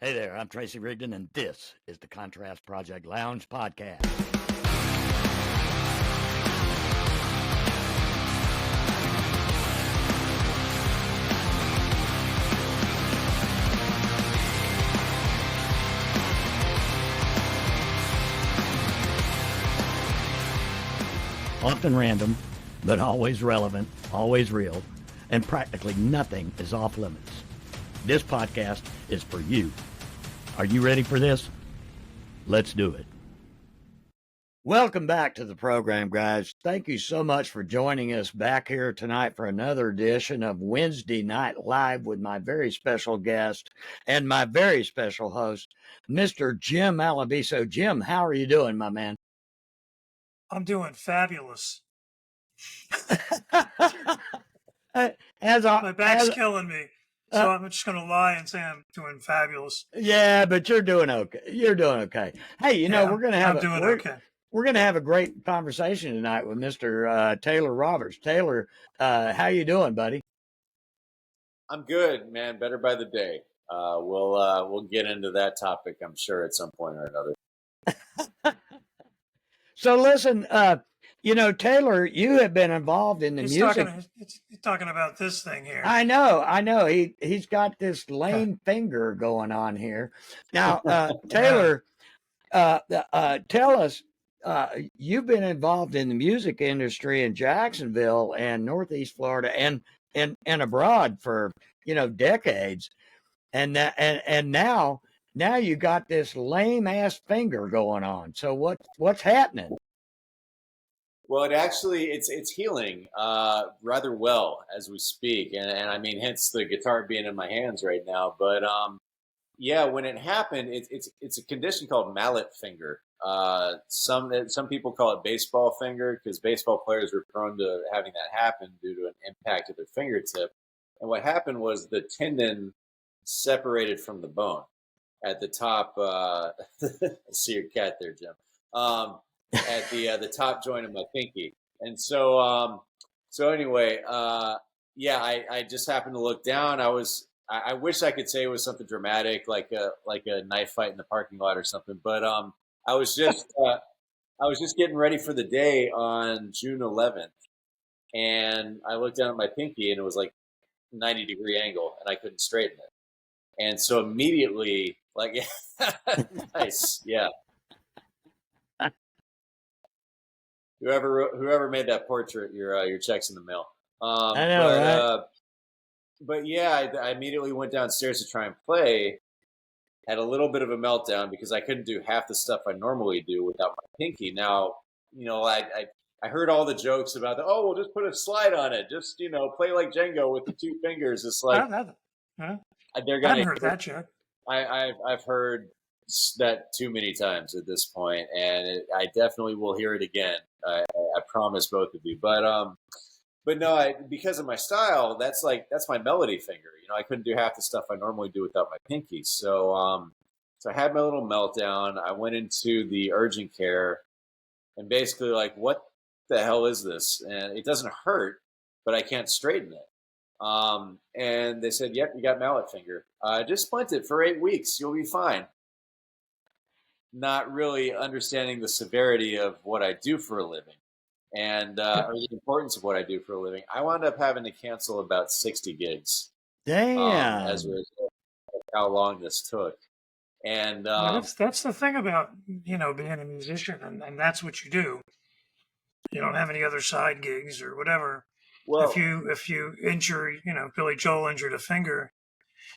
Hey there, I'm Tracy Rigdon, and this is the Contrast Project Lounge podcast. Often random, but always relevant, always real, and practically nothing is off limits. This podcast is for you. Are you ready for this? Let's do it. Welcome back to the program, guys. Thank you so much for joining us back here tonight for another edition of Wednesday Night Live with my very special guest and my very special host, Mr. Jim Alabiso. Jim, how are you doing, my man? I'm doing fabulous. My back's killing me. So I'm just going to lie and say I'm doing fabulous. Yeah, but you're doing okay. You're doing okay. Hey, we're going to have we're going to have a great conversation tonight with Mr. Taylor Roberts. Taylor, how you doing, buddy? I'm good, man. Better by the day. We'll get into that topic, I'm sure, at some point or another. So listen, Taylor, you have been involved in the music. He's talking about this thing here. I know. He's got this lame finger going on here. Now, Taylor, tell us, you've been involved in the music industry in Jacksonville and Northeast Florida and abroad for, decades. And now you got this lame ass finger going on. So what's happening? Well, it's healing rather well as we speak, and I mean, hence the guitar being in my hands right now. But when it happened, it's a condition called mallet finger. Some people call it baseball finger because baseball players are prone to having that happen due to an impact of their fingertip. And what happened was the tendon separated from the bone at the top. I see your cat there, Jim. At the top joint of my pinky. And so anyway, I just happened to look down. I wish I could say it was something dramatic, like a knife fight in the parking lot or something. But I was just getting ready for the day on June 11th, and I looked down at my pinky, and it was like 90-degree angle, and I couldn't straighten it. And so immediately, nice, yeah. Whoever made that portrait, your check's in the mail. I know, right? But yeah, I immediately went downstairs to try and play. Had a little bit of a meltdown because I couldn't do half the stuff I normally do without my pinky. Now, I heard all the jokes about we'll just put a slide on it. Just play like Django with the two fingers. It's like I haven't heard that joke. I've heard that too many times at this point, and I definitely will hear it again. I promise both of you. But no, because of my style, that's my melody finger. I couldn't do half the stuff I normally do without my pinky. So I had my little meltdown. I went into the urgent care, and basically what the hell is this? And it doesn't hurt, but I can't straighten it. And they said, yep, you got mallet finger. Just splint it for 8 weeks. You'll be fine. Not really understanding the severity of what I do for a living and or the importance of what I do for a living. I wound up having to cancel about 60 gigs. Damn. As a result of how long this took. And that's the thing about, being a musician, and that's what you do. You don't have any other side gigs or whatever. Well, if you injure, Billy Joel injured a finger,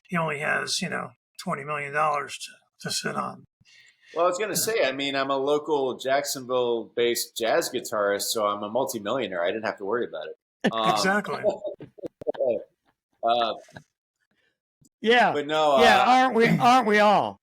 he only has, $20 million to sit on. Well, I was going to say, I'm a local Jacksonville-based jazz guitarist, so I'm a multimillionaire. I didn't have to worry about it. Exactly. Yeah. But no. Aren't we all?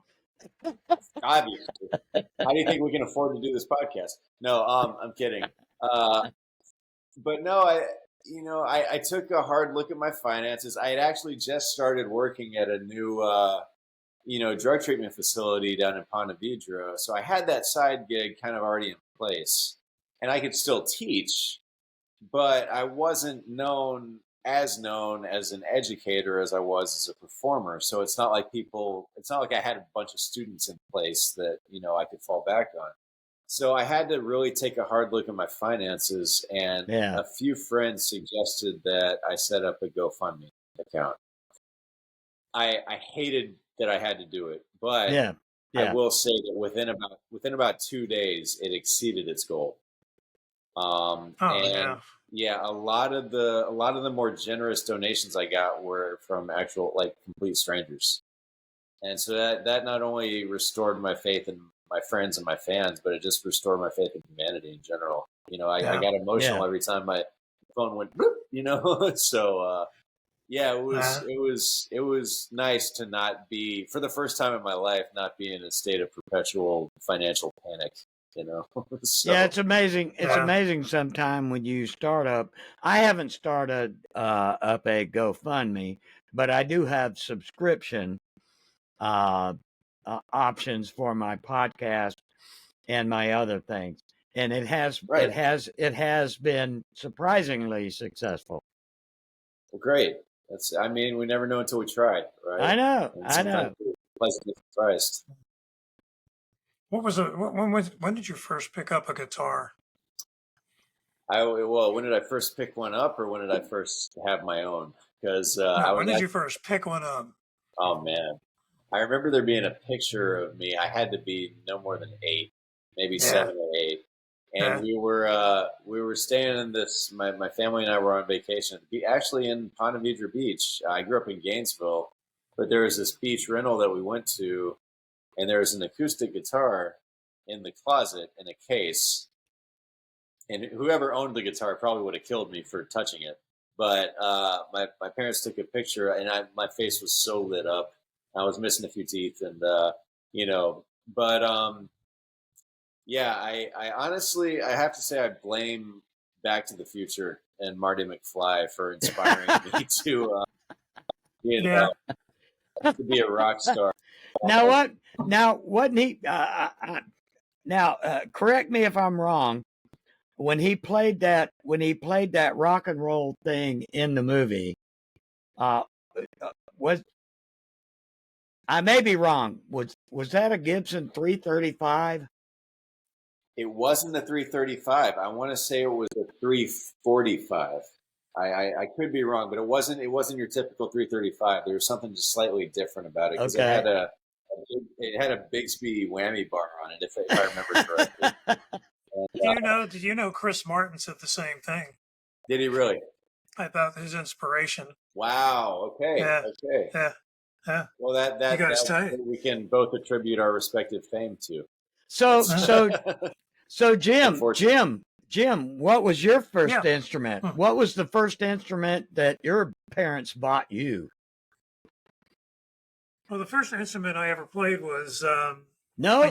Obviously. How do you think we can afford to do this podcast? No, I'm kidding. But no, I took a hard look at my finances. I had actually just started working at a new drug treatment facility down in Ponte Vedra. So I had that side gig kind of already in place, and I could still teach, but I wasn't known as known as an educator as I was as a performer. So it's not like I had a bunch of students in place that, I could fall back on. So I had to really take a hard look at my finances, and a few friends suggested that I set up a GoFundMe account. I hated that I had to do it, but I will say that within about 2 days, it exceeded its goal. A lot of the more generous donations I got were from actual complete strangers, and so that not only restored my faith in my friends and my fans, but it just restored my faith in humanity in general. I got emotional every time my phone went boop, so it was nice to not be, for the first time in my life, not be in a state of perpetual financial panic. So, yeah, it's amazing. It's amazing sometimes when you start up. I haven't started up a GoFundMe, but I do have subscription options for my podcast and my other things, and it has been surprisingly successful. Well, great. We never know until we try, right? I know. Pleasantly surprised. When did you first pick up a guitar? When did I first pick one up, or when did I first have my own? Because when did you first pick one up? Oh man, I remember there being a picture of me. I had to be no more than 8, maybe 7 or 8, and we were staying in this. My family and I were on vacation, actually in Ponte Vedra Beach. I grew up in Gainesville, but there was this beach rental that we went to, and there was an acoustic guitar in the closet in a case. And whoever owned the guitar probably would have killed me for touching it. But my parents took a picture, and my face was so lit up. I was missing a few teeth, and But I honestly, I have to say, I blame Back to the Future and Marty McFly for inspiring me to be a rock star. Now what? Now wasn't he? Correct me if I'm wrong. When he played that rock and roll thing in the movie, was, I may be wrong. Was that a Gibson 335? It wasn't a 335. I want to say it was a 345. I could be wrong, but it wasn't your typical 335. There was something just slightly different about it, because it had a Bigsby whammy bar on it, if I remember correctly. Did you know Chris Martin said the same thing? Did he really? About his inspiration. Wow. Okay. Yeah. Okay. Yeah. Well, that we can both attribute our respective fame to. So Jim, what was your first instrument? What was the first instrument that your parents bought you? Well, the first instrument I ever played was a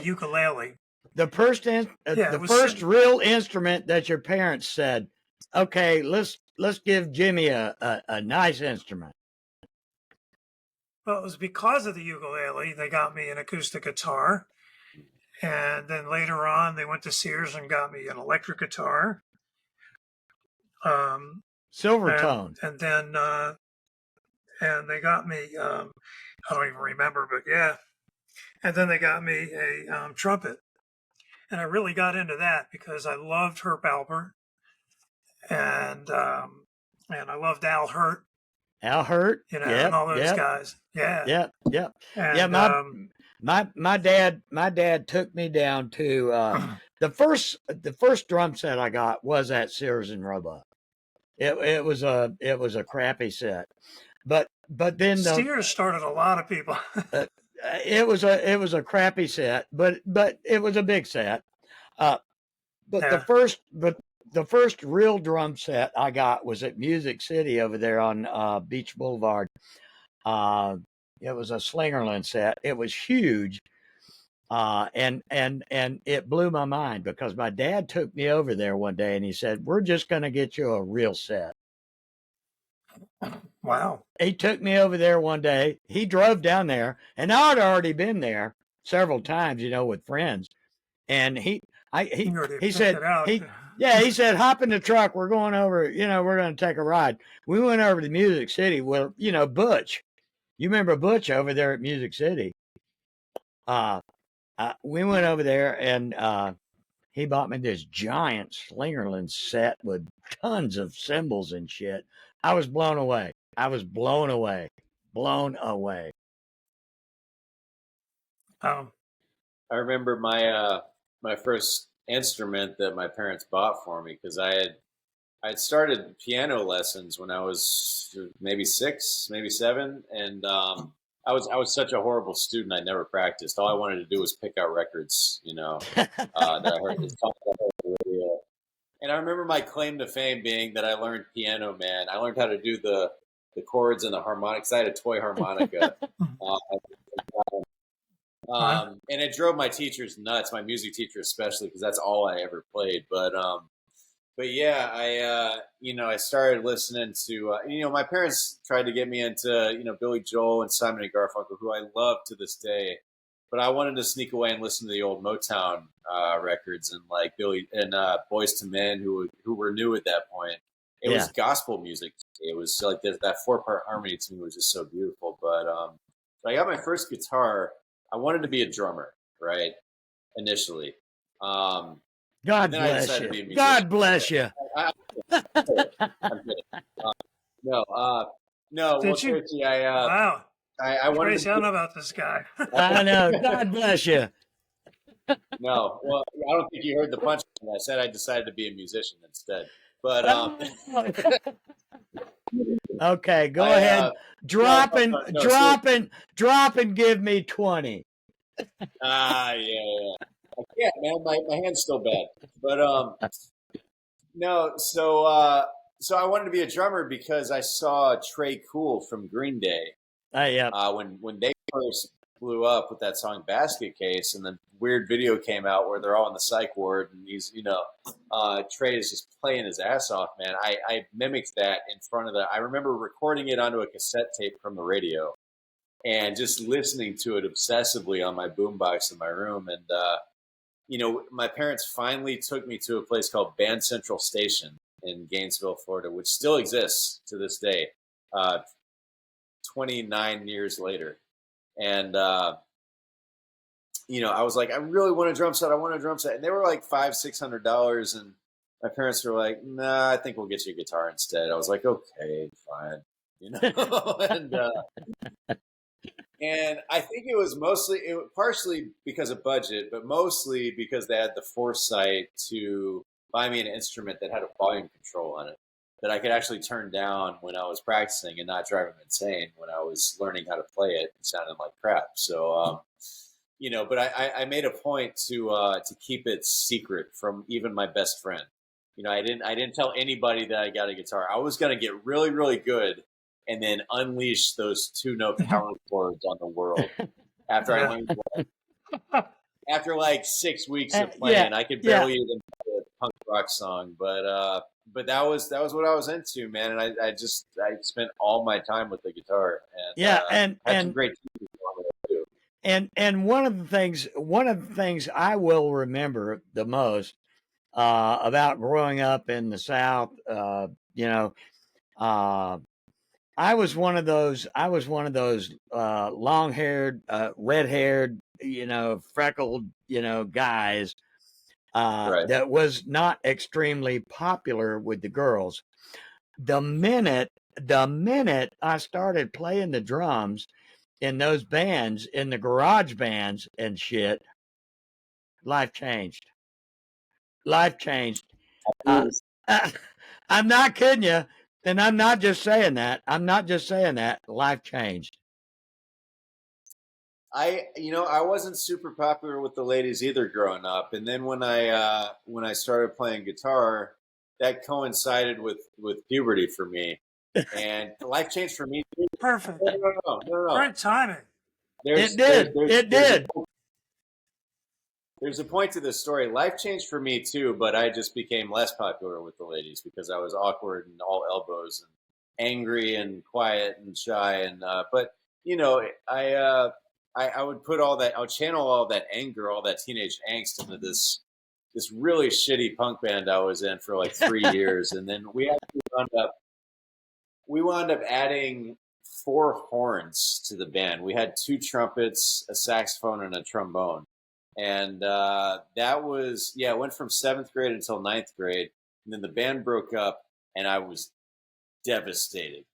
ukulele. The first real instrument that your parents said, "Okay, let's give Jimmy a nice instrument." Well, it was because of the ukulele they got me an acoustic guitar, and then later on they went to Sears and got me an electric guitar, Silvertone, and then and they got me I don't even remember, but and then they got me a trumpet. And I really got into that because I loved Herb Alpert, and I loved Al Hurt. And all those guys. Yeah. And, my dad took me down to the first drum set I got was at Sears and Roebuck. It was a crappy set, but then Sears started a lot of people. It was a crappy set, but it was a big set. The first real drum set I got was at Music City over there on Beach Boulevard. It was a Slingerland set. It was huge, and it blew my mind because my dad took me over there one day and he said, "We're just going to get you a real set." Wow. He took me over there one day. He drove down there, and I'd already been there several times, with friends. And he said Yeah, he said, hop in the truck. We're going over, we're going to take a ride. We went over to Music City. Well, Butch. You remember Butch over there at Music City? We went over there and he bought me this giant Slingerland set with tons of cymbals and shit. I was blown away. Blown away. Oh. I remember my first instrument that my parents bought for me because I'd started piano lessons when I was maybe 6, maybe 7, and I was such a horrible student. I never practiced. All I wanted to do was pick out records, that I heard this talk on the radio. And I remember my claim to fame being that I learned piano, man. I learned how to do the chords and the harmonics. I had a toy harmonica. And it drove my teachers nuts, my music teacher especially, because that's all I ever played. But yeah, I started listening to, my parents tried to get me into, Billy Joel and Simon and Garfunkel, who I love to this day. But I wanted to sneak away and listen to the old Motown records and like Billy and Boys to Men, who were new at that point. It was gospel music. It was like that 4-part harmony to me was just so beautiful. But I got my first guitar. I wanted to be a drummer, right? Initially. God bless you. God bless you. No. Did you? Tracy, Wow. I wanted Tracy, I don't know about this guy. I know. God bless you. No, well, I don't think you heard the punchline. I said I decided to be a musician instead. But okay, go ahead. Drop and give me 20. Yeah. Yeah, man, my hand's still bad. But no, so I wanted to be a drummer because I saw Trey Cool from Green Day. When they first blew up with that song Basket Case, and the weird video came out where they're all in the psych ward and he's Trey is just playing his ass off, man. I mimicked that in front of I remember recording it onto a cassette tape from the radio and just listening to it obsessively on my boombox in my room. And my parents finally took me to a place called Band Central Station in Gainesville, Florida, which still exists to this day, 29 years later. And, I was like, I really want a drum set. And they were like $500-$600. And my parents were like, nah, I think we'll get you a guitar instead. I was like, okay, fine. And I think it was partially because of budget, but mostly because they had the foresight to buy me an instrument that had a volume control on it that I could actually turn down when I was practicing and not drive them insane when I was learning how to play it and sounding like crap. So, but I made a point to keep it secret from even my best friend. I didn't tell anybody that I got a guitar. I was going to get really, really good and then unleash those 2-note power chords on the world after I learned. After like 6 weeks of playing, I could barely even play a punk rock song, but that was what I was into, man. And I spent all my time with the guitar, and had some great teachers along there too. And one of the things I will remember the most about growing up in the South, I was one of those long-haired, red-haired, freckled, guys that was not extremely popular with the girls. The minute I started playing the drums in those bands, in the garage bands and shit, life changed. I'm not kidding you. And I'm not just saying that. Life changed. I wasn't super popular with the ladies either growing up. And then when I started playing guitar, that coincided with puberty for me. And life changed for me too. Perfect. No. Great timing. It did. There's a point to this story. Life changed for me too, but I just became less popular with the ladies because I was awkward and all elbows and angry and quiet and shy. And but I would put all that, I would channel all that anger, all that teenage angst into this this really shitty punk band I was in for like 3 years, and then we wound up adding 4 horns to the band. We had 2 trumpets, a saxophone, and a trombone. And that was, it went from 7th grade until 9th grade. And then the band broke up, and I was devastated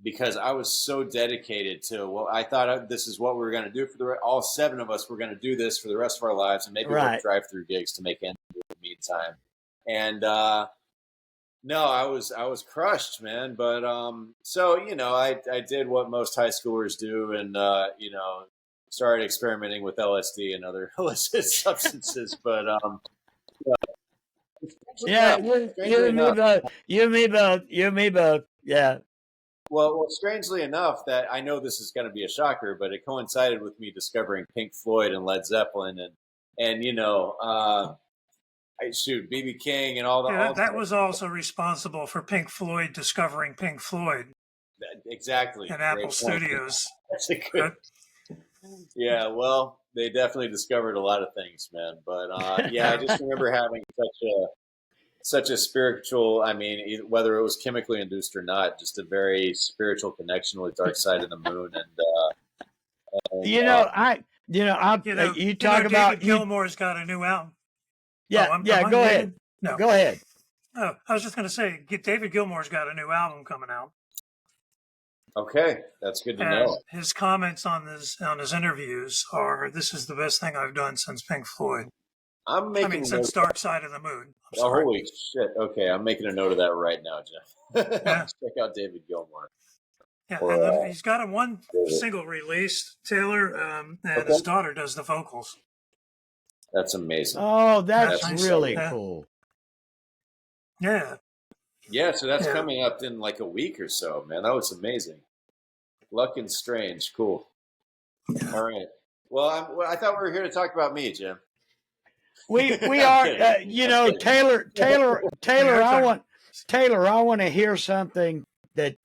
because I was so dedicated to, well, I thought this is what we were going to do for all 7 of us were going to do this for the rest of our lives, and maybe we'll drive-through gigs to make ends meet in the meantime. And no, I was crushed, man. But so I did what most high schoolers do, and started experimenting with LSD and other illicit substances. But yeah, you and me both. Yeah. Well, strangely enough, that I know this is going to be a shocker, but it coincided with me discovering Pink Floyd and Led Zeppelin, and B.B. King and all the. Yeah, that was also responsible for Pink Floyd discovering Pink Floyd. Exactly. In Apple Studios. That's a good. Yeah, well, they definitely discovered a lot of things, man. But I just remember having such a spiritual. I mean, whether it was chemically induced or not, just a very spiritual connection with Dark Side of the Moon, you talk about David Gilmour's got a new album. Yeah, go ahead. No, go ahead. Oh, I was just going to say, David Gilmour's got a new album coming out. Okay, that's good to know. His comments on his interviews are, "This is the best thing I've done since Pink Floyd." Since Dark Side of the Moon. Holy shit! Okay, I'm making a note of that right now, Jeff. Yeah. Check out David Gilmour. Yeah, and he's got one single released, Taylor, and his daughter does the vocals. That's amazing. Oh, that's really cool. Yeah. Yeah, so that's coming up in like a week or so, man. That was amazing. Luck and Strange. Cool. Yeah. All right. Well, I thought we were here to talk about me, Jim. We are, Taylor, I want to hear something that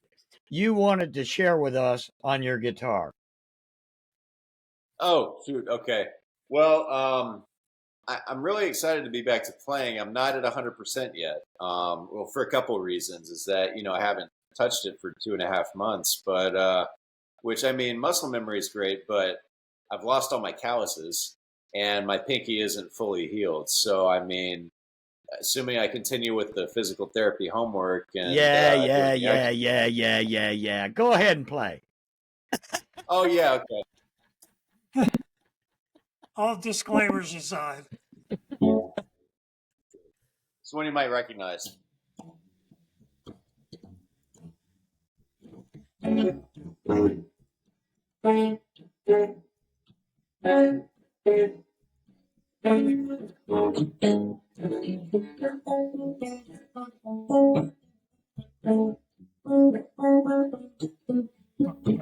you wanted to share with us on your guitar. Oh, shoot. Okay. Well, I'm really excited to be back to playing. I'm not at 100% yet. Well, for a couple of reasons is that, I haven't touched it for 2.5 months, but, which muscle memory is great, but I've lost all my calluses and my pinky isn't fully healed. So, assuming I continue with the physical therapy homework and Go ahead and play. Oh yeah. Okay. All disclaimers aside. It's one you might recognize. My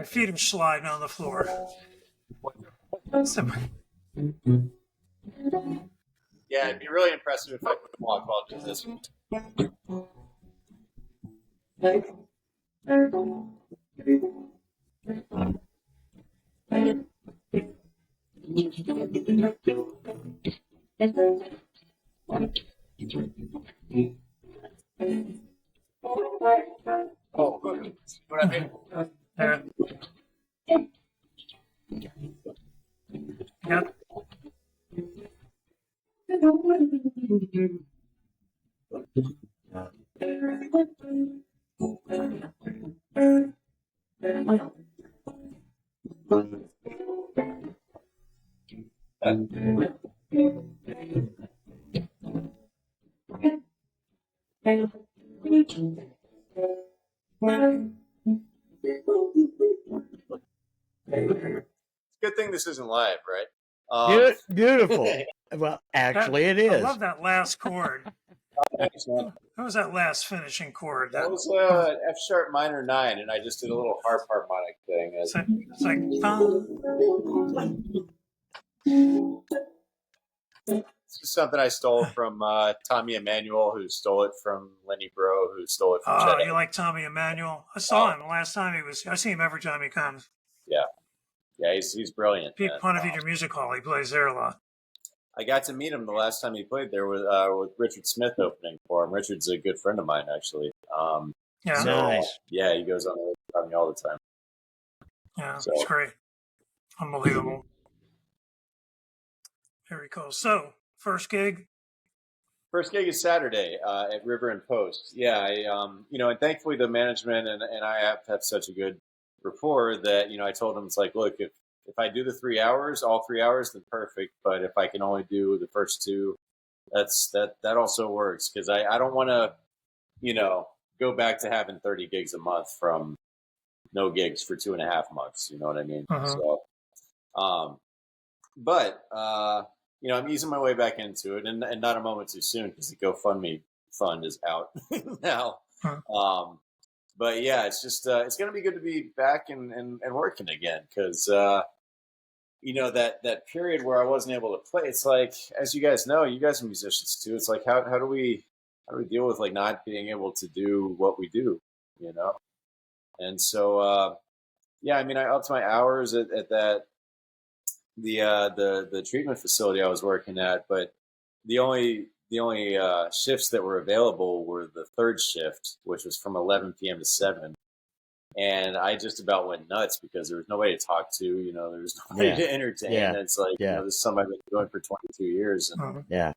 feet are sliding on the floor. Yeah, it'd be really impressive if I could walk while doing this. Oh, what I mean? Yep. Good thing this isn't live, right? Beautiful. Well, actually, it is. I love that last chord. Thanks, man. What was that last finishing chord? That was F sharp minor 9, and I just did a little harp harmonic thing. It's like This is something I stole from Tommy Emmanuel, who stole it from Lenny Bro, who stole it from Oh, Chet. you like Tommy Emmanuel? I saw him the last time I see him every time he comes. Yeah, he's brilliant. Pete Punavier Music Hall, he plays there a lot. I got to meet him the last time he played there with Richard Smith opening for him. Richard's a good friend of mine, actually. Yeah. So, Nice. yeah, he goes on the me all the time. Yeah, So. it's great. Unbelievable. Very cool. So, first gig? First gig is Saturday at River and Post. Yeah, and thankfully the management and I have such a good rapport that, I told them, it's like, look, if I do the 3 hours, all 3 hours, then perfect. But if I can only do the first two, that also works. Cause I don't want to, go back to having 30 gigs a month from no gigs for 2.5 months. You know what I mean? Uh-huh. So, but I'm easing my way back into it, and not a moment too soon because the GoFundMe fund is out now. Uh-huh. But yeah, it's just it's going to be good to be back and working again because that period where I wasn't able to play. It's like, as you guys know, you guys are musicians too. It's like how do we deal with like not being able to do what we do, And so yeah, I mean, I upped my hours at that. The treatment facility I was working at, but the only shifts that were available were the third shift, which was from 11 p.m. to 7. And I just about went nuts because there was nobody to talk to, there was nobody to entertain. Yeah. And it's like, this is something I've been doing for 22 years. And, Yeah.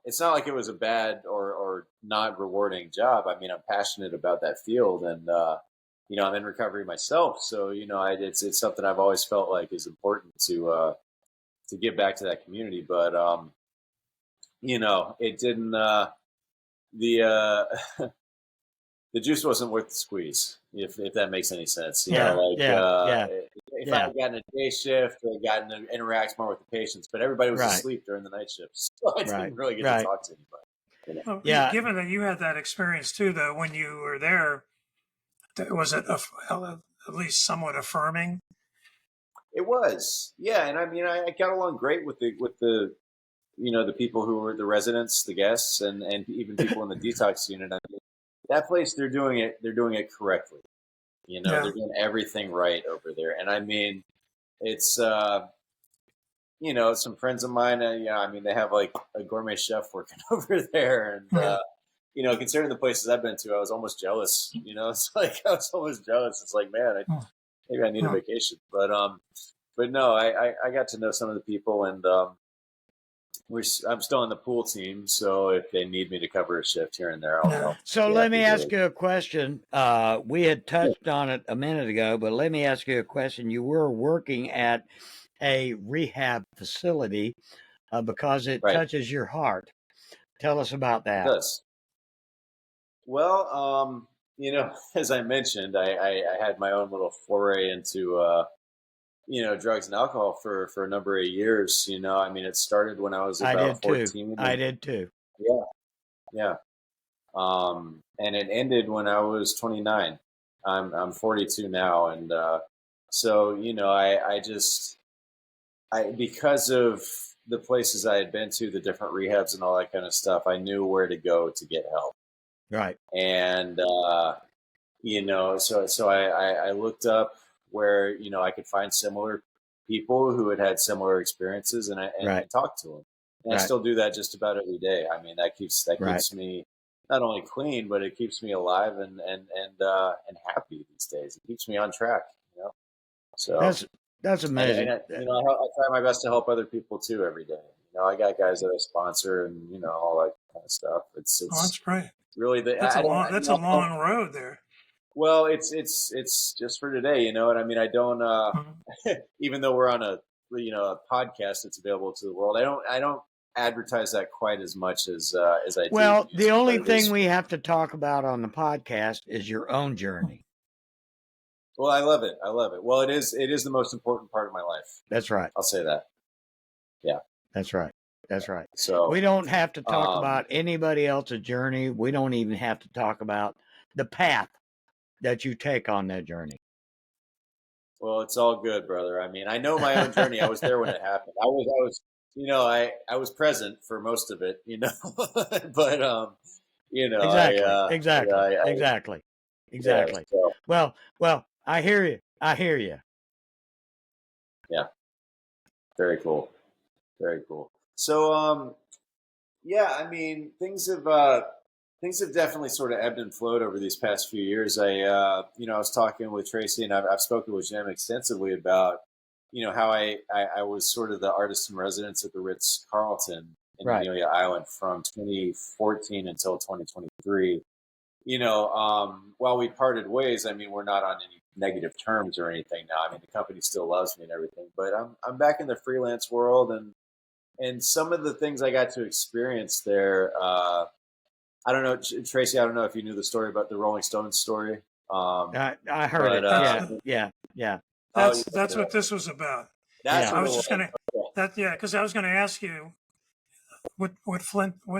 It's not like it was a bad or not rewarding job. I mean, I'm passionate about that field and, I'm in recovery myself. So, it's something I've always felt like is important to give back to that community. But, it didn't, the juice wasn't worth the squeeze, if that makes any sense. If I had gotten a day shift or gotten to interact more with the patients, but everybody was asleep during the night shifts. So I didn't really get to talk to anybody. Well, yeah. Given that you had that experience too, though, when you were there, was it at least somewhat affirming? It was, yeah. And I mean, I got along great with the the people who were the residents, the guests, and even people in the detox unit. I mean, that place, they're doing it correctly. They're doing everything right over there. And I mean, it's some friends of mine. I mean, they have like a gourmet chef working over there, and considering the places I've been to, I was almost jealous. It's like I was almost jealous. It's like, man, maybe I need a vacation. But no, I got to know some of the people, and I'm still on the pool team. So if they need me to cover a shift here and there, I'll help. So let me ask you a question. We had touched on it a minute ago, but let me ask you a question. You were working at a rehab facility because it touches your heart. Tell us about that. It does. Well, as I mentioned, I had my own little foray into, drugs and alcohol for a number of years. I mean, it started when I was about 14. I did too. Yeah. Yeah. And it ended when I was 29. I'm 42 now. And, so, because of the places I had been to, the different rehabs and all that kind of stuff, I knew where to go to get help. Right. And, so I looked up where, I could find similar people who had similar experiences and I talked to them. And I still do that just about every day. I mean, that keeps me not only clean, but it keeps me alive and happy these days. It keeps me on track, So that's amazing. And I try my best to help other people too every day. I got guys that I sponsor and, all that kind of stuff. It's that's great. Really, that's a long road there. Well, it's just for today, you know what I mean? I don't, even though we're on a podcast that's available to the world, I don't advertise that quite as much as I do. Well, the only thing we have to talk about on the podcast is your own journey. Well, I love it. Well, it is the most important part of my life. That's right. I'll say that. Yeah. That's right. So we don't have to talk about anybody else's journey. We don't even have to talk about the path that you take on that journey. Well, it's all good, brother. I mean, I know my own journey. I was there when it happened. I was, I was present for most of it, but, Exactly. Yeah, so. Well, I hear you. Yeah. Very cool. Very cool. So, yeah, I mean, things have definitely sort of ebbed and flowed over these past few years. I was talking with Tracy, and I've spoken with Jim extensively about, how I was sort of the artist in residence at the Ritz Carlton in Right. Amelia Island from 2014 until 2023. While we parted ways, I mean, we're not on any negative terms or anything now. I mean, the company still loves me and everything, but I'm back in the freelance world, and some of the things I got to experience there. I don't know, Tracy. I don't know if you knew the story about the Rolling Stones story. I heard it. Yeah. That's what this was about. That's I what was it just was. gonna because I was gonna ask you what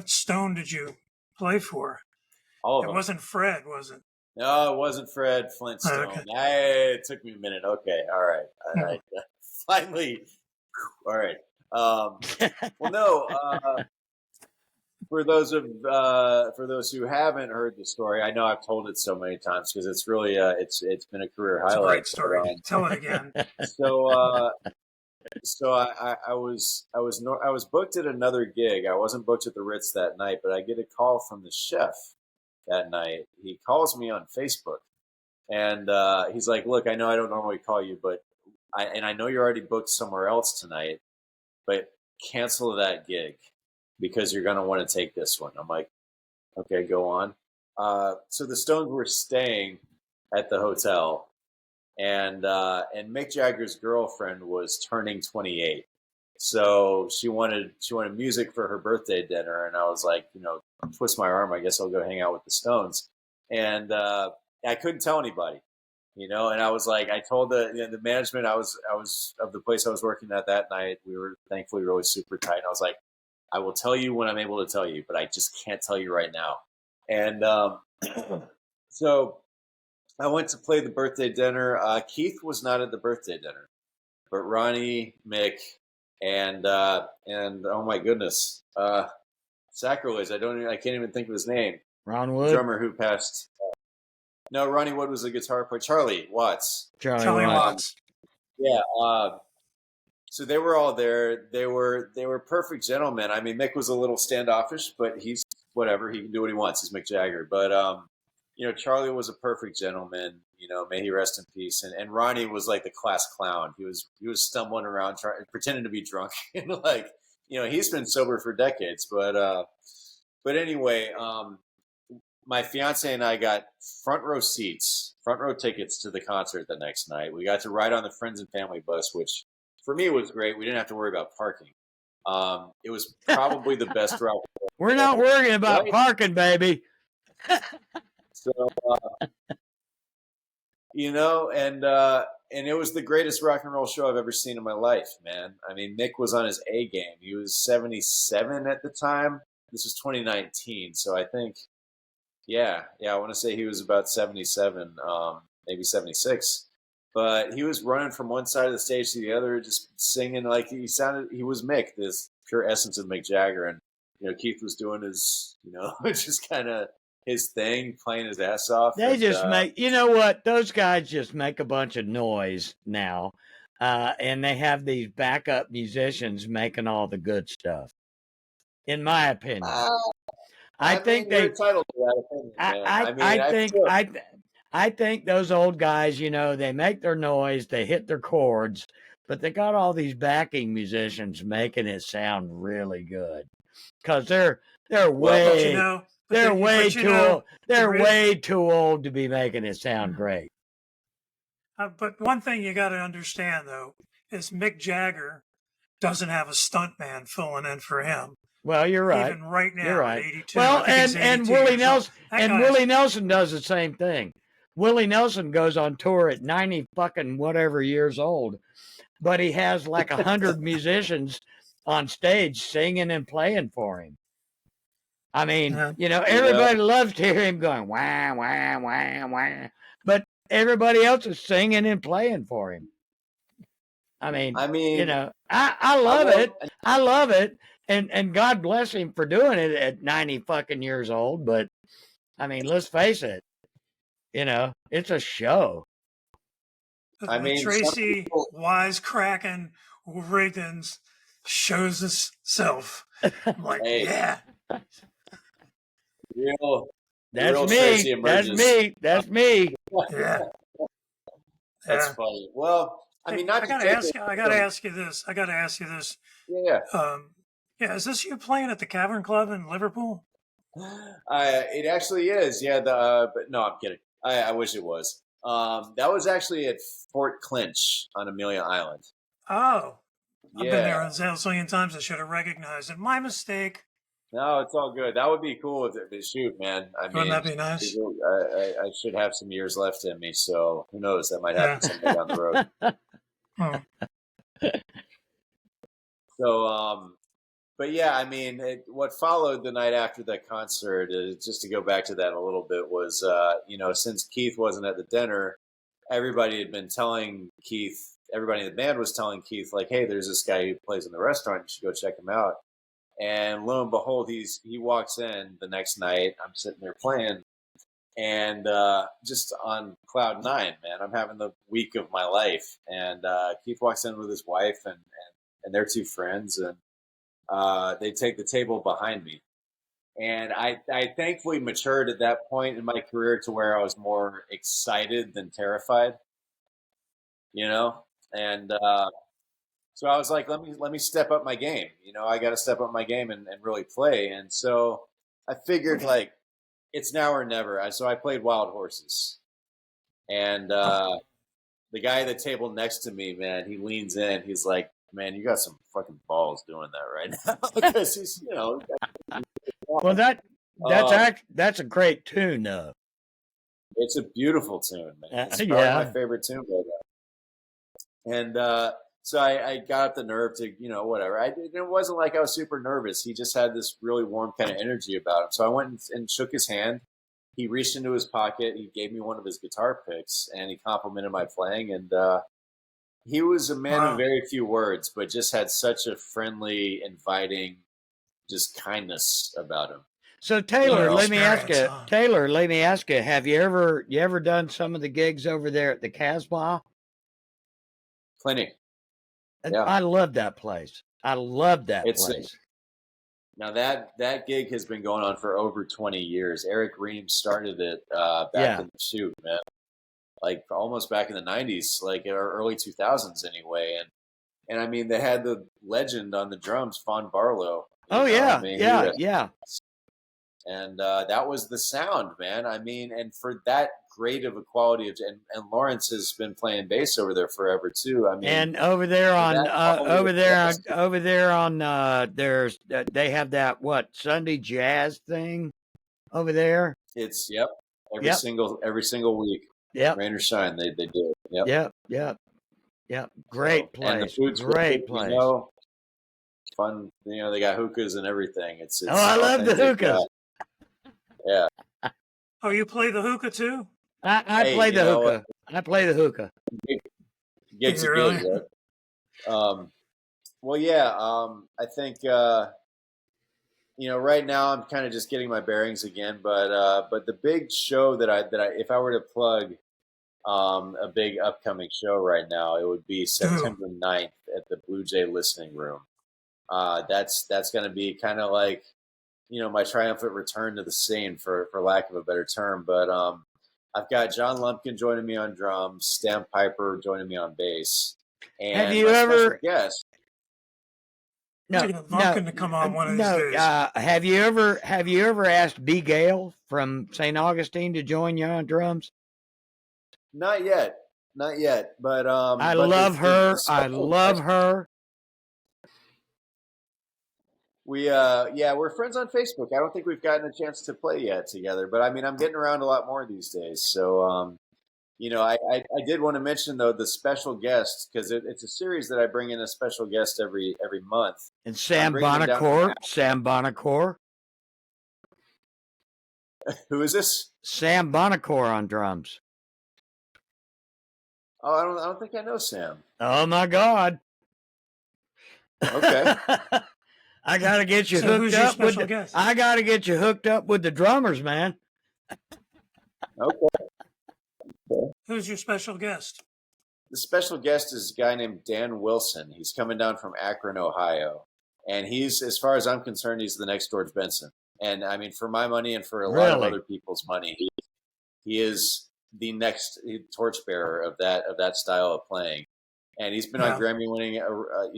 Stone did you play for? All of It them. wasn't Fred, was it? No, it wasn't Fred Flintstone. Okay. It took me a minute. Okay, all right. Finally, all right. Well, no. For those who haven't heard the story, I know I've told it so many times because it's really it's been a career It's a highlight. great story. Tell it again. So I was booked at another gig. I wasn't booked at the Ritz that night, but I get a call from the chef that night. He calls me on Facebook, and he's like, "Look, I know I don't normally call you, but I know you're already booked somewhere else tonight, but cancel that gig because you're going to want to take this one." I'm like, "Okay, go on." So the Stones were staying at the hotel, and Mick Jagger's girlfriend was turning 28, so she wanted music for her birthday dinner, and I was like, twist my arm, I guess I'll go hang out with the Stones, and I couldn't tell anybody, and I was like, I told the management I was of the place I was working at that night. We were thankfully really super tight, and I was like, I will tell you when I'm able to tell you, but I just can't tell you right now. And so I went to play the birthday dinner. Keith was not at the birthday dinner, but Ronnie, Mick, and oh my goodness, sacrilege! I can't even think of his name. Ron Wood, the drummer who passed. No, Ronnie Wood was the guitar player. Charlie Watts. Charlie Watts. Yeah. So they were all there. They were perfect gentlemen. I mean, Mick was a little standoffish, but he's whatever. He can do what he wants. He's Mick Jagger. But Charlie was a perfect gentleman. May he rest in peace. And Ronnie was like the class clown. He was stumbling around, pretending to be drunk, and he's been sober for decades. But anyway, my fiance and I got front row tickets to the concert the next night. We got to ride on the friends and family bus, which for me was great. We didn't have to worry about parking. It was probably the best route. We're not worrying about parking, baby. So, and it was the greatest rock and roll show I've ever seen in my life, man. I mean, Mick was on his A game. He was 77 at the time. This was 2019, so I think, yeah, I want to say he was about 77, maybe 76. But he was running from one side of the stage to the other, just singing like he was Mick, this pure essence of Mick Jagger. And, Keith was doing his, just kind of his thing, playing his ass off. They just make, what? Those guys just make a bunch of noise now. And they have these backup musicians making all the good stuff, in my opinion. I think you're entitled to that opinion. I think those old guys, they make their noise, they hit their chords, but they got all these backing musicians making it sound really good because they're way too old to be making it sound great. But one thing you got to understand though is Mick Jagger doesn't have a stuntman filling in for him. Well, you're right. Even right now, you're right. 82. Well, and Willie Nelson does the same thing. Willie Nelson goes on tour at 90 fucking whatever years old, but he has like 100 musicians on stage singing and playing for him. I mean, everybody loves to hear him going wah wah wah wah, but everybody else is singing and playing for him. I mean, I love it. I love it, and God bless him for doing it at 90 fucking years old. But I mean, let's face it. It's a show. Tracy wisecracking Rigdon's shows himself. I'm like, Hey. yeah. That's real me. Tracy emerges. That's me. Yeah. That's funny. Well, I mean, not I to gotta take ask. it I gotta ask you this. Yeah. Yeah. Is this you playing at the Cavern Club in Liverpool? It actually is. Yeah. But no, I'm kidding. I wish it was. That was actually at Fort Clinch on Amelia Island. Oh, Yeah. I've been there a zillion times. I should have recognized it. My mistake. No, it's all good. That would be cool to shoot, man. I Wouldn't mean, that be nice? I should have some years left in me, so who knows? That might happen someday down the road. So, but yeah, I mean, what followed the night after that concert, just to go back to that a little bit, was, since Keith wasn't at the dinner, everybody had been telling Keith, everybody in the band was telling Keith, like, hey, there's this guy who plays in the restaurant. You should go check him out. And lo and behold, he walks in the next night. I'm sitting there playing, and just on cloud nine, man. I'm having the week of my life. And Keith walks in with his wife and their two friends, and they take the table behind me. And I thankfully matured at that point in my career to where I was more excited than terrified, And so I was like, let me step up my game. I got to step up my game and really play. And so I figured like it's now or never. So I played Wild Horses, and the guy at the table next to me, man, he leans in. He's like, man, you got some fucking balls doing that right now. Because he's, Well, that's a great tune, though. It's a beautiful tune, man. It's probably my favorite tune right now. And so I got up the nerve to, whatever. It wasn't like I was super nervous. He just had this really warm kind of energy about him. So I went and shook his hand. He reached into his pocket. He gave me one of his guitar picks, and he complimented my playing. And he was a man of very few words, but just had such a friendly, inviting, just kindness about him. So Taylor, let me ask you, have you ever done some of the gigs over there at the Casbah? Plenty. Yeah. I love that place. I love that place. Now that gig has been going on for over 20 years. Eric Ream started it back in like almost back in the 90s, like or early 2000s anyway. And I mean, they had the legend on the drums, Fawn Barlow. Yeah. And that was the sound, man. I mean, and for that great of a quality and Lawrence has been playing bass over there forever too. I mean, and over there on there's they have that Sunday jazz thing over there. It's every single week. Yep. Rain or shine, they do it. Yep. Great place. And the food's great place. Fun. They got hookahs and everything. It's I love the hookahs. Yeah. Oh, you play the hookah too? I play the hookah. I play the hookah. Gigs are good, right? Well, yeah. I think right now I'm kind of just getting my bearings again. But the big show that I if I were to plug a big upcoming show right now, it would be September 9th at the Blue Jay Listening Room. That's going to be kind of like my triumphant return to the scene, for lack of a better term. But I've got John Lumpkin joining me on drums, Stan Piper joining me on bass, and have you ever guest? Lumpkin to come on one of these days. Have you ever asked B. Gale from St. Augustine to join you on drums? Not yet. But I love her. We're friends on Facebook. I don't think we've gotten a chance to play yet together, but I mean, I'm getting around a lot more these days. So, I did want to mention though the special guest, because it's a series that I bring in a special guest every month. And Sam Bonacore. Who is this? Sam Bonacore on drums. Oh, I don't think I know Sam. Oh my God. Okay. I gotta get you hooked up with I gotta get you hooked up with the drummers, man. Okay. Who's your special guest? The special guest is a guy named Dan Wilson. He's coming down from Akron, Ohio. And he's, as far as I'm concerned, he's the next George Benson. And I mean, for my money and for a lot of other people's money, he is the next torchbearer of that style of playing. And he's been on Grammy-winning,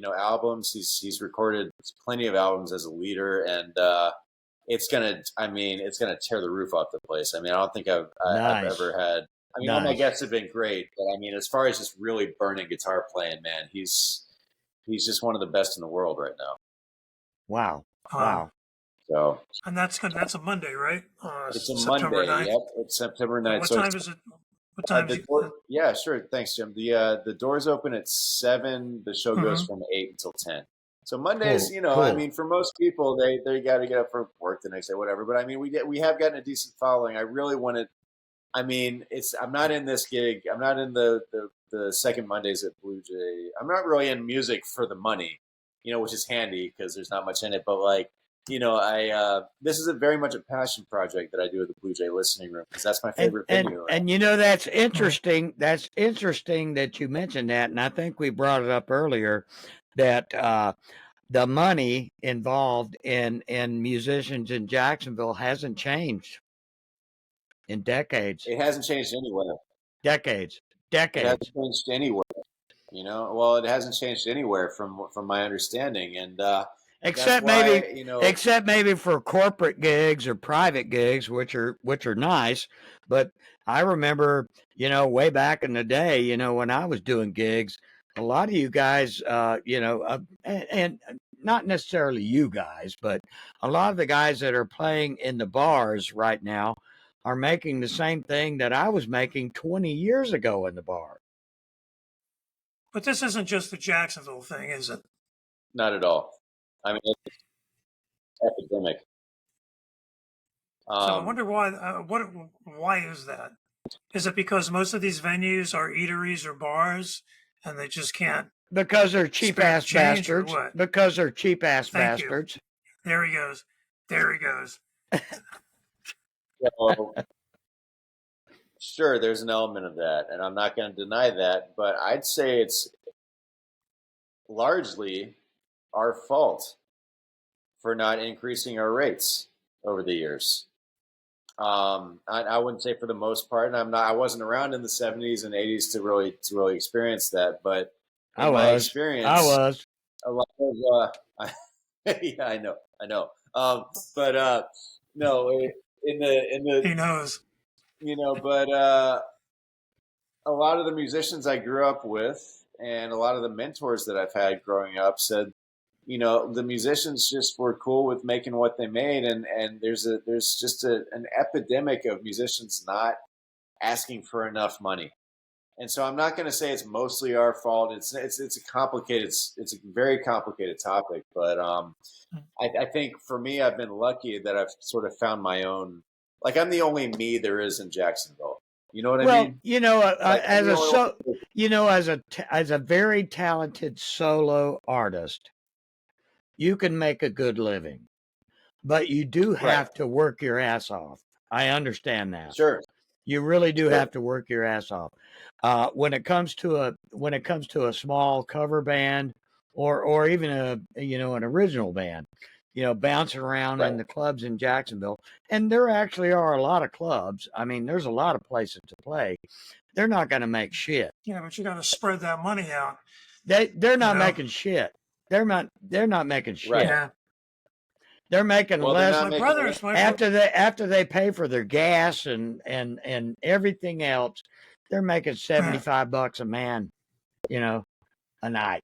albums. He's recorded plenty of albums as a leader, and it's gonna tear the roof off the place. I mean, I don't think I've ever had. I mean, all my guests have been great, but I mean, as far as just really burning guitar playing, man, he's just one of the best in the world right now. Wow. Wow. So, and that's a Monday, right? It's a September Monday. 9th. Yep, it's September 9th. What time is it? What time is it? Yeah, sure. Thanks, Jim. The doors open at 7. The show goes from 8 until 10. So Mondays, cool. I mean, for most people, they got to get up for work the next day, whatever. But I mean, we have gotten a decent following. I really wanted. I mean, I'm not in this gig. I'm not in the second Mondays at Blue Jay. I'm not really in music for the money, which is handy because there's not much in it. But like, this is very much a passion project that I do at the Blue Jay Listening Room because that's my favorite venue. And that's interesting. That's interesting that you mentioned that, and I think we brought it up earlier that the money involved in musicians in Jacksonville hasn't changed in decades. It hasn't changed anywhere. Decades. It hasn't changed anywhere. Well, it hasn't changed anywhere from my understanding, and except maybe for corporate gigs or private gigs, which are nice. But I remember, way back in the day, when I was doing gigs, a lot of you guys, and not necessarily you guys, but a lot of the guys that are playing in the bars right now are making the same thing that I was making 20 years ago in the bar. But this isn't just the Jacksonville thing, is it? Not at all. I mean, it's epidemic. So I wonder why. Why is that? Is it because most of these venues are eateries or bars, and they just can't? Because they're cheap ass bastards. Because they're cheap ass bastards. There he goes. So, sure, there's an element of that, and I'm not going to deny that. But I'd say it's largely our fault for not increasing our rates over the years. I wouldn't say for the most part, and I wasn't around in the 70s and 80s to really experience that, but my experience, I was a lot of yeah, I know. But no, in the he knows, but a lot of the musicians I grew up with and a lot of the mentors that I've had growing up said, the musicians just were cool with making what they made, and there's just an epidemic of musicians not asking for enough money. And so I'm not going to say it's mostly our fault. It's a very complicated topic, but I think for me, I've been lucky that I've sort of found my own. Like, I'm the only me there is in Jacksonville. You know what I mean? As a very talented solo artist, you can make a good living, but you do have to work your ass off. I understand that. Sure. You really do have to work your ass off. When it comes to a small cover band or even an original band, bouncing around in the clubs in Jacksonville, and there actually are a lot of clubs. I mean, there's a lot of places to play. They're not going to make shit. Yeah, but you got to spread that money out. They're not making shit. They're not making shit. Right. Yeah. They're making less after they pay for their gas and everything else. They're making $75 a man, a night.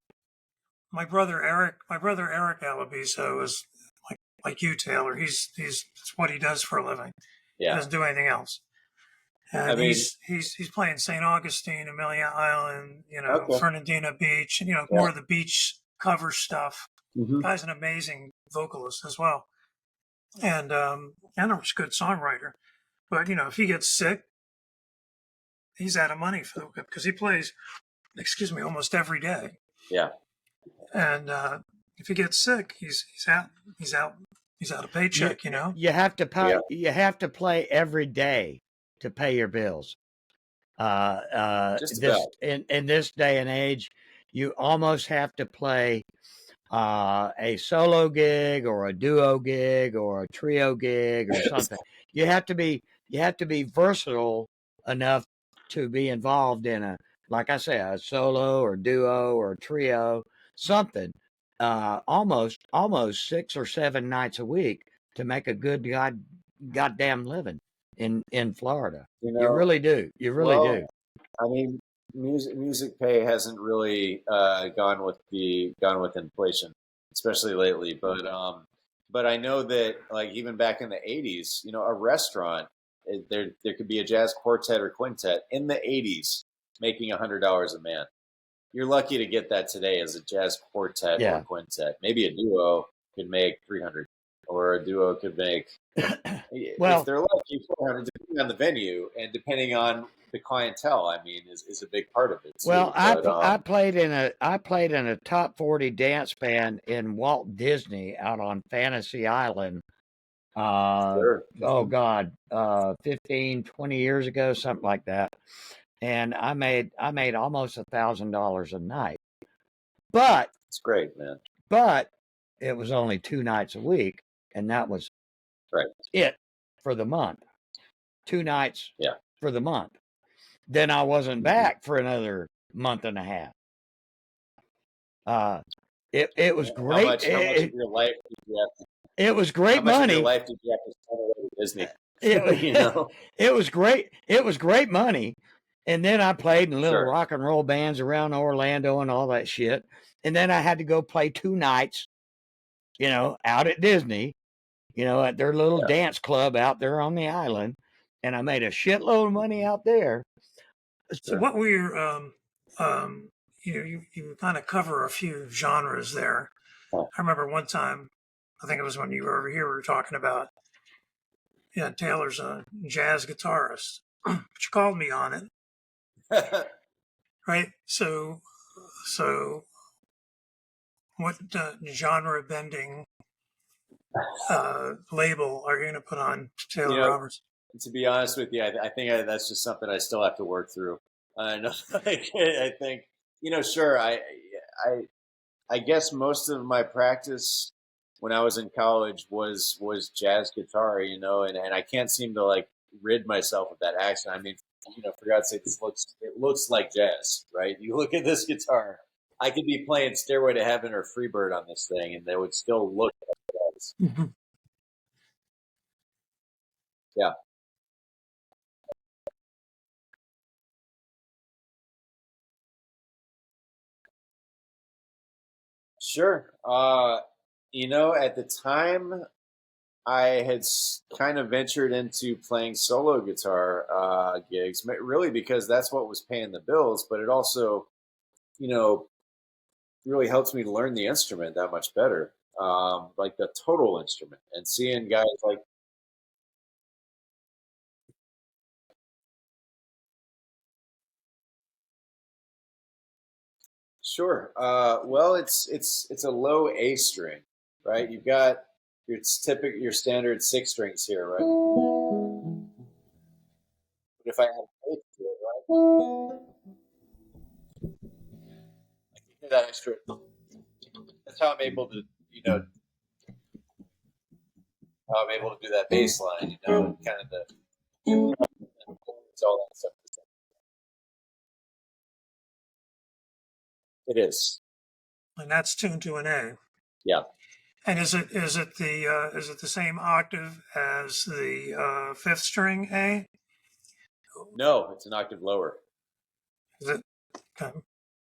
My brother Eric Alabiso is like you, Taylor. He's it's what he does for a living. Yeah. He doesn't do anything else. And he's playing St. Augustine, Amelia Island, Fernandina Beach, more of the beach cover stuff. Mm-hmm. Guy's an amazing vocalist as well, and a good songwriter. But if he gets sick, he's out of money because he plays, almost every day. Yeah. And if he gets sick, he's out a paycheck. You have to pay. You have to play every day to pay your bills. Just This about. in this day and age, you almost have to play a solo gig or a duo gig or a trio gig or something. You have to be versatile enough to be involved in like I say, a solo or duo or trio, something. Almost 6 or 7 nights a week to make a good goddamn living in Florida. You really do. You really well, do. I mean, music pay hasn't really gone with inflation, especially lately. But I know that like even back in the '80s, a restaurant there could be a jazz quartet or quintet in the '80s making $100 a man. You're lucky to get that today as a jazz quartet or Yeah. quintet. Maybe a duo could make 300, or a duo could make, Well, if they're lucky, 400, depending on the venue and depending on the clientele. I mean, is a big part of it well, too. But I played in a top 40 dance band in Walt Disney out on Fantasy Island. sure, Oh God, 15, 20 years ago, something like that. And I made almost $1,000 a night. But it's great, man. but it was only 2 nights a week, and that was Right. it for the month. 2 nights Yeah. for the month. Then I wasn't back for another month and a half. It was How great. much of your life did you have to, It was how great much of your money. life did you have to spend away to Disney? It, it was great. It was great money. And then I played in little Sure. rock and roll bands around Orlando and all that shit. And then I had to go play 2 nights, out at Disney, at their little Yeah. dance club out there on the island. And I made a shitload of money out there. So what were your you kind of cover a few genres there. I remember one time, I think it was when you were over here, we were talking about, yeah, Taylor's a jazz guitarist, but you called me on it, right? So what genre bending label are you going to put on Taylor Roberts? To be honest with you, I think that's just something I still have to work through. No, I think, sure. I guess most of my practice when I was in college was jazz guitar, and I can't seem to like rid myself of that accent. I mean, for God's sake, it looks like jazz, right? You look at this guitar, I could be playing Stairway to Heaven or Freebird on this thing, and they would still look like jazz. Mm-hmm. Yeah. Sure. At the time, I had kind of ventured into playing solo guitar gigs, really because that's what was paying the bills. But it also, you know, really helps me learn the instrument that much better, like the total instrument, and seeing guys like. Sure. Well, it's a low A string, right? You've got your standard six strings here, right? But if I add an eighth to it, right, I can hear that extra. That's how I'm able to, how I'm able to do that bass line, and kind of it's all that stuff. It is. And that's tuned to an A. Yeah. And is it the same octave as the fifth string A? No, it's an octave lower. Is it? Okay.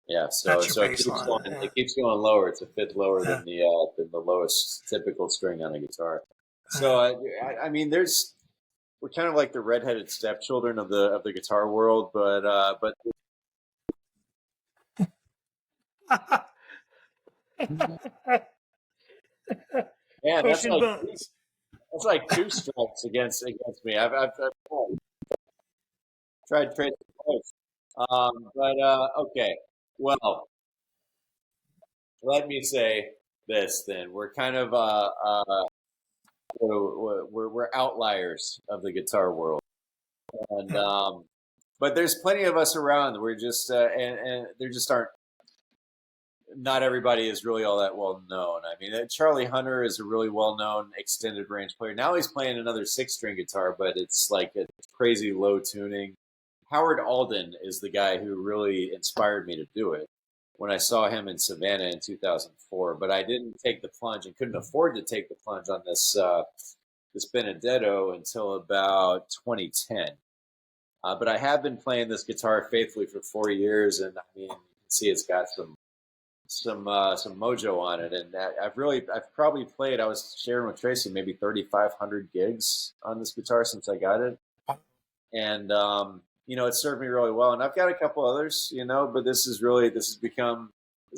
Yeah, so That's your it keeps bass going. line. Yeah. It keeps going lower. It's a fifth lower Yeah. than the lowest typical string on a guitar. So I mean, we're kind of like the redheaded stepchildren of the guitar world, but man, Pushing buttons. that's like two strikes against me. I've tried Tracy twice, but okay. Well, let me say this then: we're kind of we're outliers of the guitar world, and but there's plenty of us around. We're just and there just aren't. Not everybody is really all that well known. I mean, Charlie Hunter is a really well known extended range player. Now he's playing another 6-string guitar, but it's like a crazy low tuning. Howard Alden is the guy who really inspired me to do it when I saw him in Savannah in 2004. But I didn't take the plunge and couldn't afford to take the plunge on this Benedetto until about 2010. But I have been playing this guitar faithfully for 4 years, and I mean, you can see it's got some mojo on it, and I've probably played. I was sharing with Tracy maybe 3,500 gigs on this guitar since I got it, and it served me really well. And I've got a couple others, but this is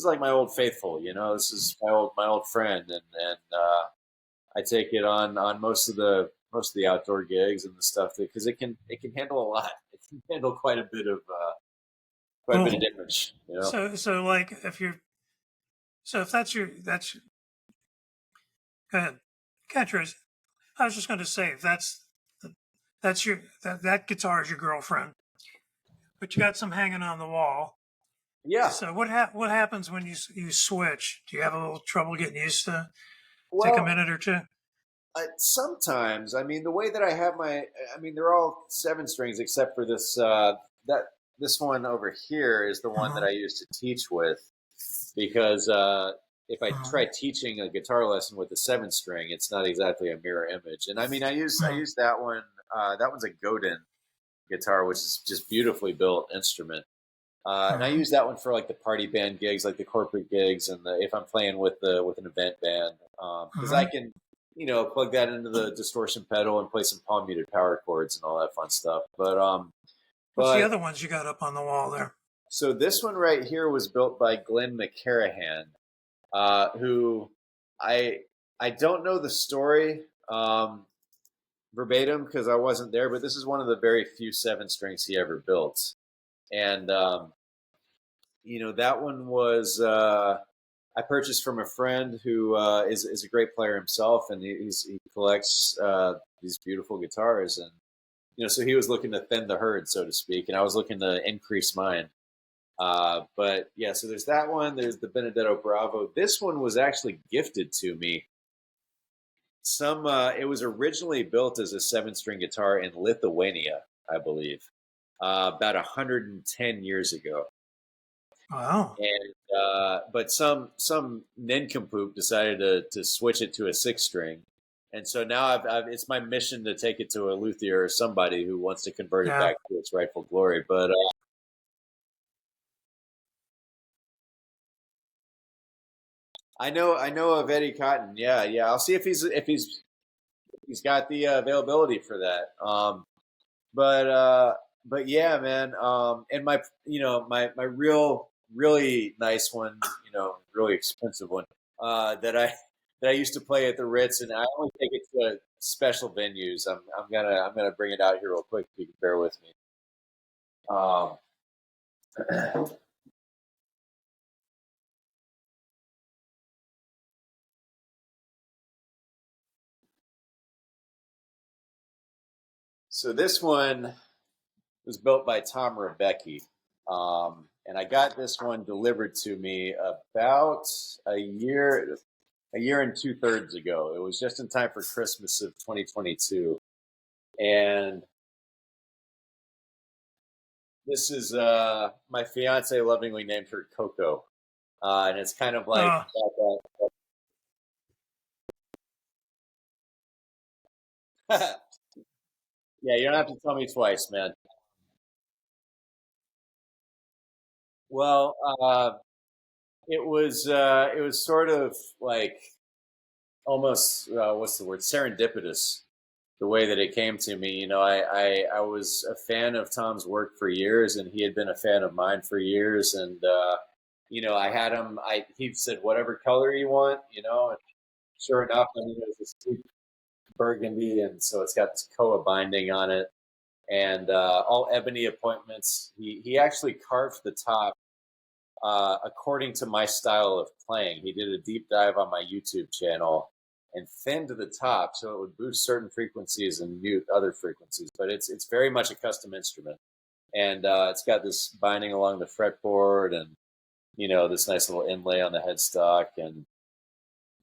like my old faithful. This is my old friend, and I take it on most of the outdoor gigs and the stuff because it can handle a lot. It can handle quite a bit of damage. So like if that's your go ahead, Tracy. I was just going to say if that guitar is your girlfriend, but you got some hanging on the wall. Yeah. So what happens when you switch? Do you have a little trouble getting used to? Take a minute or two. Sometimes, I mean, the way that I have they're all 7 strings except for this. This one over here is the one that I used to teach with, because if I try teaching a guitar lesson with a 7-string, it's not exactly a mirror image. And I mean, I use that one. That one's a Godin guitar, which is just beautifully built instrument. And I use that one for like the party band gigs, like the corporate gigs, and if I'm playing with an event band, because I can, plug that into the distortion pedal and play some palm muted power chords and all that fun stuff. But what's the other ones you got up on the wall there? So this one right here was built by Glenn McCarahan, who I don't know the story verbatim because I wasn't there, but this is one of the very few 7 strings he ever built. And, that one was, I purchased from a friend who is a great player himself, and he collects these beautiful guitars. And, so he was looking to thin the herd, so to speak, and I was looking to increase mine. But yeah, so there's that one. There's the Benedetto Bravo. This one was actually gifted to me. It was originally built as a 7-string guitar in Lithuania, I believe, about 110 years ago. Wow. And but some nincompoop decided to switch it to a 6-string, and so now it's my mission to take it to a luthier or somebody who wants to convert it back to its rightful glory. But I know of Eddie Cotton. Yeah. I'll see if he's got the availability for that. But yeah, man. And my really nice one, really expensive one, that I used to play at the Ritz, and I only take it to special venues. I'm gonna bring it out here real quick if you can bear with me. So this one was built by Tom Rebecki. And I got this one delivered to me about a year and 2/3 ago. It was just in time for Christmas of 2022. And this is my fiance lovingly named her Coco. And it's kind of like yeah, you don't have to tell me twice, man. Well, it was sort of like almost what's the word, serendipitous, the way that it came to me. I was a fan of Tom's work for years, and he had been a fan of mine for years. And I had him. He said whatever color you want, and sure enough, I mean, it was this deep burgundy, and so it's got this koa binding on it, and all ebony appointments. He actually carved the top according to my style of playing. He did a deep dive on my YouTube channel and thinned the top so it would boost certain frequencies and mute other frequencies. But it's very much a custom instrument. and it's got this binding along the fretboard, and this nice little inlay on the headstock, and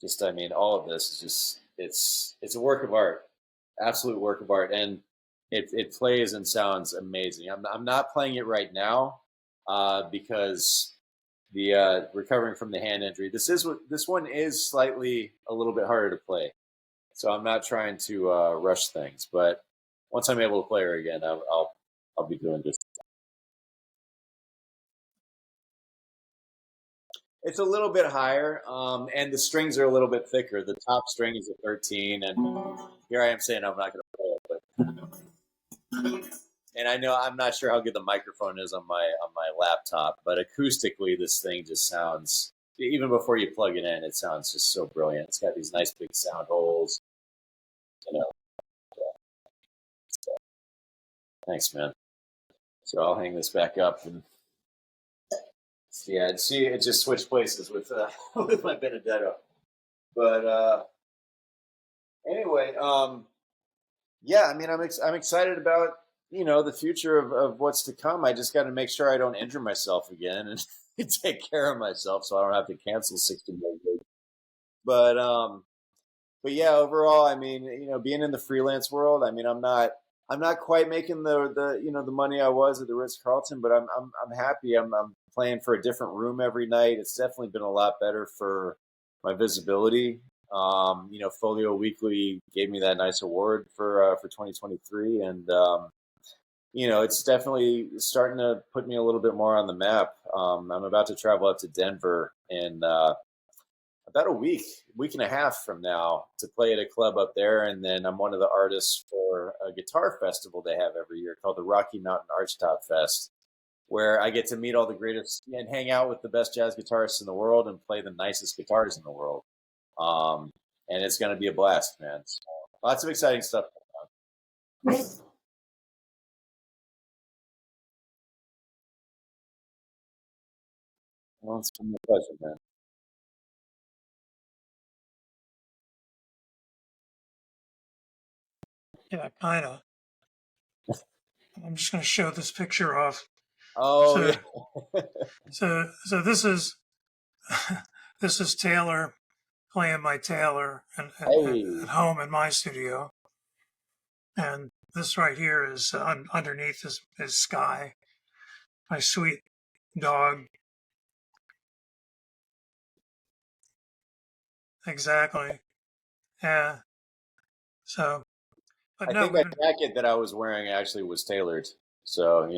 just, I mean, all of this is just, it's a work of art, absolute work of art, and it plays and sounds amazing. I'm not playing it right now because the recovering from the hand injury. This one is slightly a little bit harder to play, so I'm not trying to rush things. But once I'm able to play her again, I'll be doing just. It's a little bit higher, and the strings are a little bit thicker. The top string is a 13, and here I am saying I'm not going to play it, but and I know I'm not sure how good the microphone is on my laptop, but acoustically, this thing just sounds. Even before you plug it in, it sounds just so brilliant. It's got these nice big sound holes, So, thanks, man. So I'll hang this back up and. Yeah, see, it just switched places with with my Benedetto. But anyway, yeah, I mean, I'm excited about the future of what's to come. I just got to make sure I don't injure myself again and take care of myself, so I don't have to cancel 60 more gigs. But yeah, overall, I mean, being in the freelance world, I mean, I'm not quite making the money I was at the Ritz Carlton, but I'm happy. I'm playing for a different room every night. It's definitely been a lot better for my visibility. Folio Weekly gave me that nice award for 2023, and it's definitely starting to put me a little bit more on the map. I'm about to travel up to Denver in about a week and a half from now to play at a club up there, and then I'm one of the artists for a guitar festival they have every year called the Rocky Mountain Archtop Fest, where I get to meet all the greatest and hang out with the best jazz guitarists in the world and play the nicest guitars in the world. And it's going to be a blast, man. So, lots of exciting stuff going on. Well, it's been a pleasure, man. Yeah, kind of. I'm just going to show this picture off. Oh, so, yeah. so this is this is Taylor playing my Taylor at home in my studio, and this right here is underneath is Sky, my sweet dog. Exactly. Yeah. So, but I no, think that jacket that I was wearing actually was tailored. So,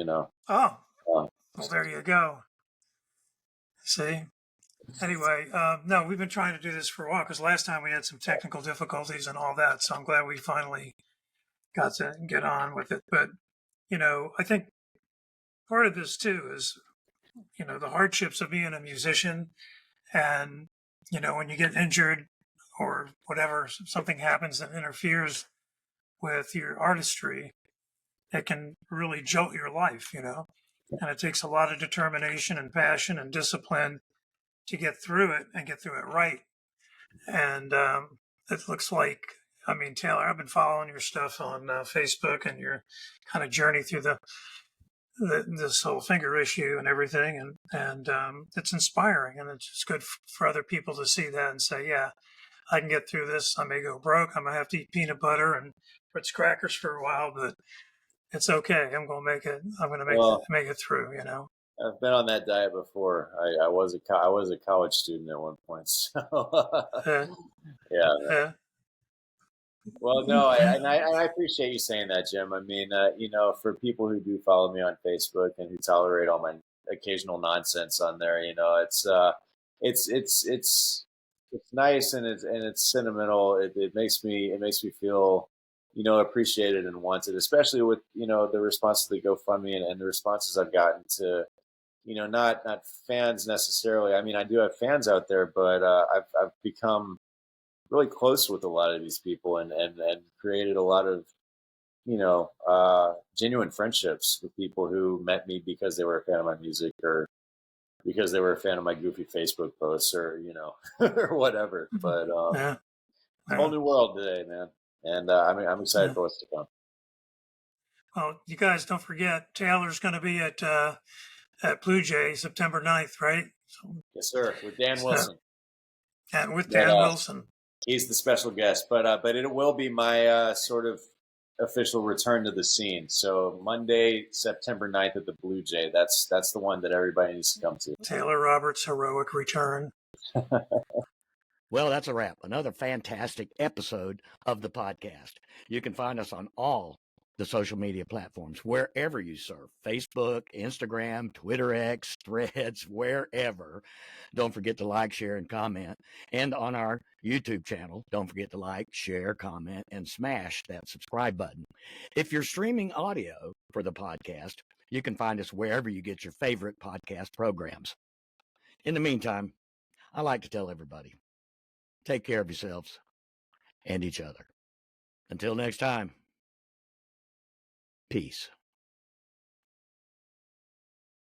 Oh, well, there you go. See? Anyway, no, we've been trying to do this for a while because last time we had some technical difficulties and all that. So I'm glad we finally got to get on with it. But, I think part of this too is, the hardships of being a musician. And, when you get injured or whatever, something happens that interferes with your artistry, it can really jolt your life, and it takes a lot of determination and passion and discipline to get through it and get through it right. And it looks like, I mean, Taylor, I've been following your stuff on Facebook and your kind of journey through this whole finger issue and everything, and it's inspiring, and it's just good for other people to see that and say, yeah, I can get through this. I may go broke. I might have to eat peanut butter and Ritz crackers for a while, but it's okay. I'm going to make it. I'm going to make it through. I've been on that diet before. I was a college student at one point. So yeah. Well, no, I appreciate you saying that, Jim. I mean, for people who do follow me on Facebook and who tolerate all my occasional nonsense on there, it's nice and it's sentimental. It makes me feel, appreciated and wanted, especially with the response to the GoFundMe and the responses I've gotten to, not fans necessarily. I mean, I do have fans out there, but I've become really close with a lot of these people and created a lot of genuine friendships with people who met me because they were a fan of my music or because they were a fan of my goofy Facebook posts or or whatever. But it's a whole new world today, man, and I'm excited for what's to come. Well, you guys don't forget, Taylor's going to be at Blue Jay September 9th, right? So, Yes, sir. With Dan Wilson. And with But, Dan Wilson. He's the special guest, but it will be my sort of official return to the scene. So Monday, September 9th at the Blue Jay. That's the one that everybody needs to come to. Taylor Roberts' heroic return. Well, that's a wrap. Another fantastic episode of the podcast. You can find us on all the social media platforms, wherever you surf, Facebook, Instagram, Twitter X, Threads, wherever. Don't forget to like, share, and comment. And on our YouTube channel, don't forget to like, share, comment, and smash that subscribe button. If you're streaming audio for the podcast, you can find us wherever you get your favorite podcast programs. In the meantime, I like to tell everybody, take care of yourselves and each other. Until next time, peace.